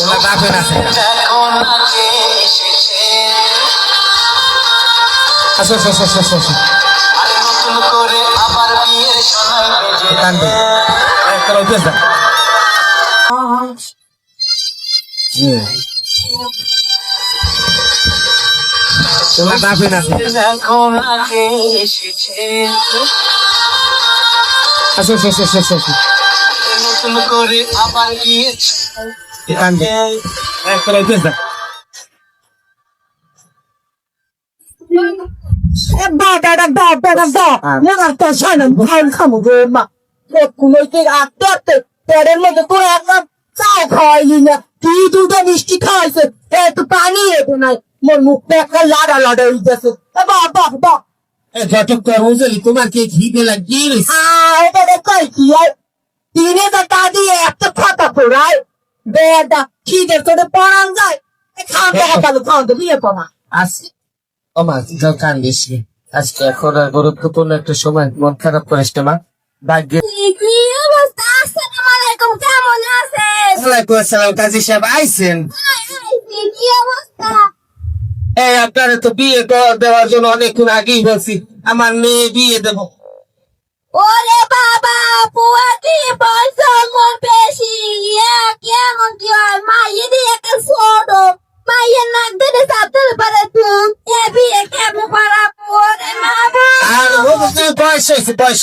তোমার বাপের আছে আসো আসো আসো আসো আসো কান্দে একটা অভ্যাস দাও তোমার বাপের আছে আসো আসো আসো আসো আসো নতুন করে আবার কান্দে একটা অভ্যাস দাও মিষ্টি খাওয়াইছে একটু পানি এতো নাই মোর মুখটা একটা লাড়া লাড়া হইতেছে যত কর্মচারী তোমার কে খিদে লাগিয়ে এটা দেখাই কি দিনে তো তা দিয়ে একটা কথা পড়ায় বেটা খিদের করে পড়ান যায় খাওয়ান তো বিয়ে পড়া আসি ও মা যাও কান্দিস আজকে এখন গুরুত্বপূর্ণ একটা সময় মন খারাপ করিস না মা ভাগ্যে কি অবস্থা আসসালামু আলাইকুম কেমন আছেন ওয়ালাইকুম আসসালাম কাজী সাহেব আইছেন কি অবস্থা এই আপনার তো বিয়ে দেওয়ার জন্য অনেকক্ষণ আগেই বলছি আমার মেয়ে বিয়ে দেবো ওরে বাবা পুয়াতি বয়স মোর বেশি কেমন কি হয় মাইয়ে দিয়ে একটা ছোট মাইয়ের নাক ধরে চাপতে পারে তুমি এ বিয়ে কেমন পারা ওরে বাবা আর বয়স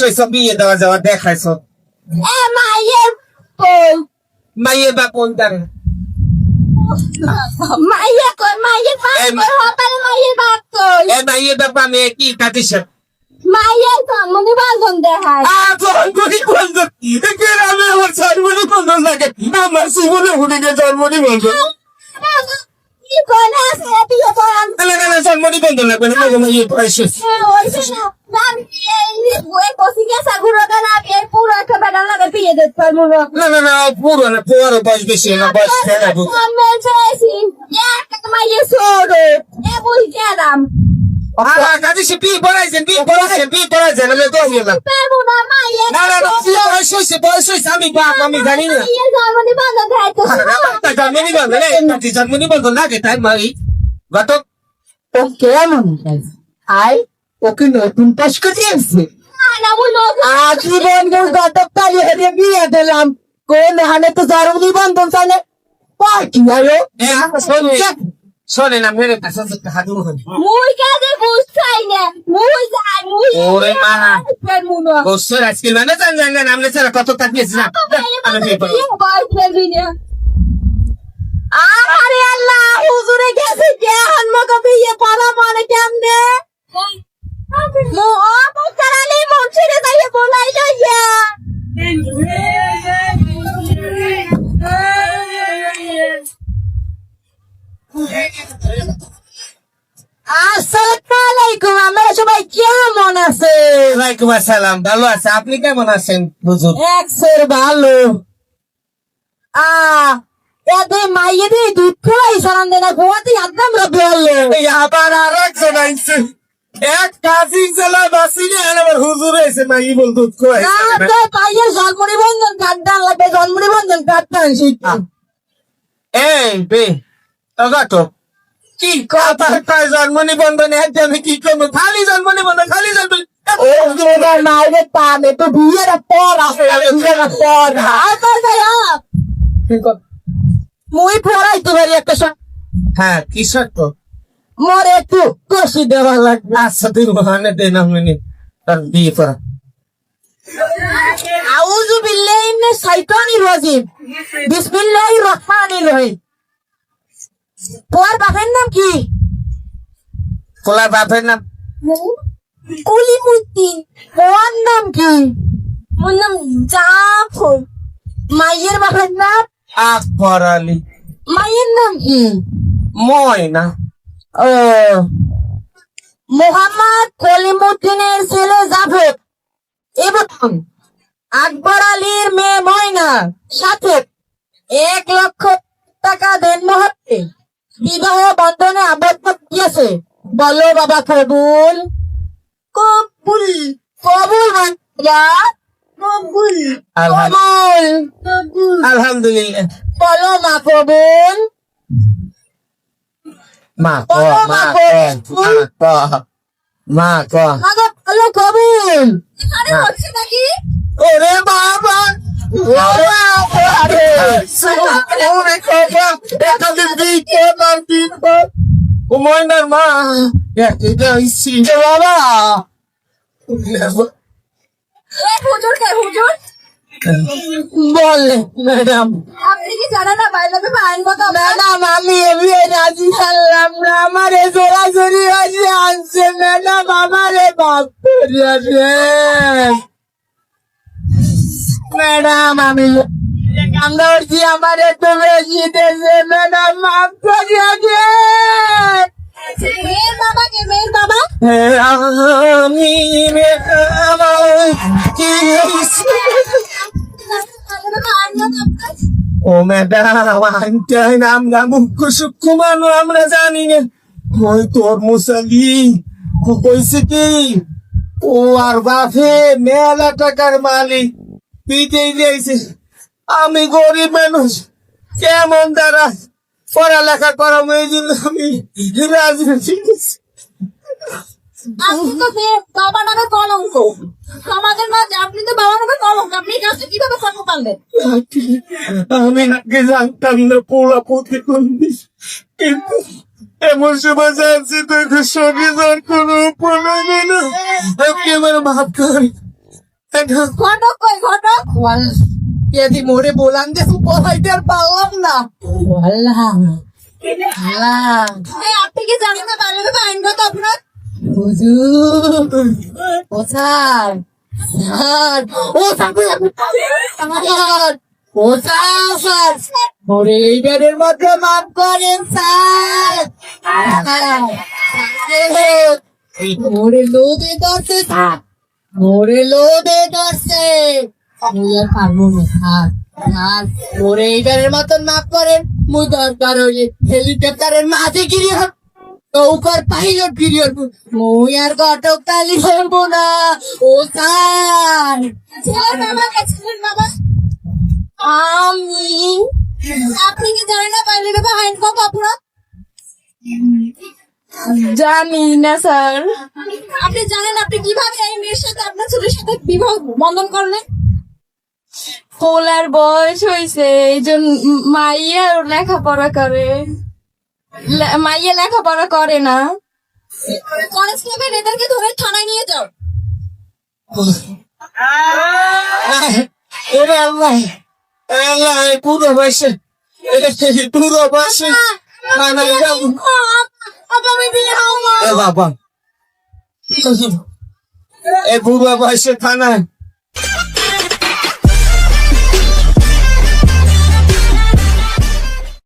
হয়েছে বিয়ে দেওয়া যাওয়া দেখাইছ এ মাইয়ের কই মাইয়ের বাপ ওইটারে মাইয়া কই মাইয়ের বাপ কই হতারে মাইয়ের বাপ কই এ মাইয়ের বাপ আমি কি কাজী সাহেব মাইয়ের জন্মনি বাজন দেখায় জন্মনি বন্ধন গ্রামে আমার জন্মনি বন্ধন লাগে আমার জীবনে উঠে গিয়ে জন্মনি বন্ধন কি কোন আছে বিয়ে করান জন্মনি বন্ধন লাগবে না মাইয়ের বয়স হয়েছে ওই শোনো আমি এই বই বসি গেছে গুলো দেন আমি এই পুরো একটা বেড়া লাগে বিয়ে দিতে পারবো না পুরো না পুরো বয়স বেশি না বয়স ফেলা আমি চাইছি একটা মাইয়ে ছোড়ো এ বই গেলাম কাজী সে বিয়ে পড়াইছেন আমি তো গেলাম পারবো না মাইয়ে না বয়স হয়েছে আমি বাপ আমি জানি না মাইয়ে জন্মনি বান্ধব খাইতো জন্মনি বন্ধন লাগে তাই মারি গত ও কেমন আই ওকে নতুন পাশ করে দিয়েছে না বলো আজীবন গতকাল হেরে বিয়ে দিলাম কোন হানে তো জন্মনি বান্ধব জানে পার্টি আরো শোনেন মেরে কাছে হাত মুই কাজে বুঝছাই না মুই যাই মুই ওরে মা মুনো গোসর আজকে মানে জানেন আমরা ছাড়া কত কাটিয়েছি না আমি বিয়ে করব আরে আল্লাহ হুজুরে গেছে কেন মগো বিয়ে পড়া মানে কেমনে মো অবতারালি মন ছেড়ে যাইয়ে বলাই লইয়া আসসালামু আলাইকুম আমরা সবাই কেমন আছে ওয়ালাইকুম আসসালাম ভালো আছে আপনি কেমন আছেন হুজুর একসের ভালো এতে মাইয়ে দিয়ে দুধ খাওয়াই সালাম দেনা গোয়াতে একদম বললো এই আবার আর একজন আইছে এক কাজী জেলা বাসিনে আমার হুজুর এসে মাই বল দুধ কই তো পাইয়ে জন্ম নিবন্ধন কার্ডটা লাগবে জন্ম নিবন্ধন কার্ডটা আনছি এই বে তো কি কথা কয় জন্ম নিবন্ধন আমি কি করবো খালি জন্ম নিবন্ধন খালি জন্ম ও তোমার মাইরে পাবে তো বিয়ের পর আছে বিয়ের পর মুই ফেরাই তোমার একটা হ্যাঁ কি সত্য মোর একটু কষি দেওয়া লাগবে আচ্ছা তুই মহানে দেন আমি তার বিয়ে করা আউযু বিল্লাহি মিনাশ শাইতানির রাজিম বিসমিল্লাহির রহমানির রহিম তোর বাপের নাম কি কোলার বাপের নাম কুলিমুদ্দিন তোর নাম কি মোর নাম জাফর মাইয়ের বাপের নাম আকবর আলী মাইয়ের নাম কি ময়না ও মোহাম্মদ কলিমুদ্দিনের ছেলে জাফর এবং আকবর আলীর মেয়ে ময়না সাথে 1,00,000 টাকা দেন মহত্বে বিবাহ বন্ধনে আবদ্ধ দিয়েছে বলো বাবা কবুল কবুল কবুল কবুল আলহামদুলিল্লাহ বলো মা কবুল মা ক মা ক মা ক মাগো বলো কবুল এখানে হচ্ছে নাকি ওরে বাবা ওরে আরে ওরে বাবা এখানে দিকে মারতি ও ময়নার মা এটা ইসি বাবা হুজুর কে হুজুর বলে ম্যাডাম আপনি কি জানেন না বাইরে আইন কত ম্যাডাম আমি এমনি রাজি সারলাম না আমারে জোরাজোরি হয়েছে আনছে ম্যাডাম আমারে বাপ করিয়াছে ম্যাডাম আমি আমরা উঠছি আমার একটু বেশি দেশে ম্যাডাম মাফ করিয়াছে মেয়ের বাবা কে মেয়ের বাবা আমি আমার কি ও ম্যাডাম আনটাই আমরা মুখ্য সূক্ষ্ম মানুষ আমরা জানি না ওই তোর মুসালি কইছে কি ও আর বাপে মেলা টাকার মালিক পিটেই দিয়েছে আমি গরিব মানুষ কেমন দ্বারা পড়ালেখা করাবো এই জন্য আমি রাজি হয়েছি আপনি তো বাবা নামে কলঙ্ক সমাজের মাঝে আপনি তো বাবা নামে কলঙ্ক আপনি কাছে কিভাবে কর্ম পারলেন আমি নাকি জানতাম না পোড়া পথে করিস কিন্তু এমন সময় জানছি তোকে সঙ্গীতার কোনো উপায় নেই না আপনি আমার মাফ করেন ঘটক কই ঘটক যদি মোড়ে বলান যে পড়াইতে আর পারলাম না আপনি কি জানেন না বাইরে আইনগত অপরাধ হুজুর ও স্যার স্যার ও স্যার ও স্যার ওরে এইবারের মধ্যে মাফ করেন স্যার ওরে লোভে ধরছে স্যার ওরে লোভে ধরছে আমি আর পারবো না স্যার স্যার ওরে এইবারের মতন মাফ করেন মুই দরকার ওই হেলিকপ্টারের মাঝে গিয়ে নৌকার পাইলট গিরিয়র মুই আর কটক তালি করবো না ও স্যার ছেলের বাবা কে ছেলের বাবা আমি আপনি কি জানেন না বাইরে আইনগত অপরাধ জানি না স্যার। আপনি জানেন আপনি কিভাবে এই মেয়ের সাথে আপনার ছেলের সাথে বিবাহ বন্ধন করলেন পোলার বয়স হয়েছে এই জন্য মাইয়া লেখাপড়া করে মাইয়া লেখাপড়া করে না। কনস্টেবল এদেরকে ধরে থানায় নিয়ে যাও ওরে আল্লাহ আল্লাহ পুরো বয়সে পুরো বয়সে আমি বিয়ে হবো বাবা এই বুড়ো বয়সে থানায়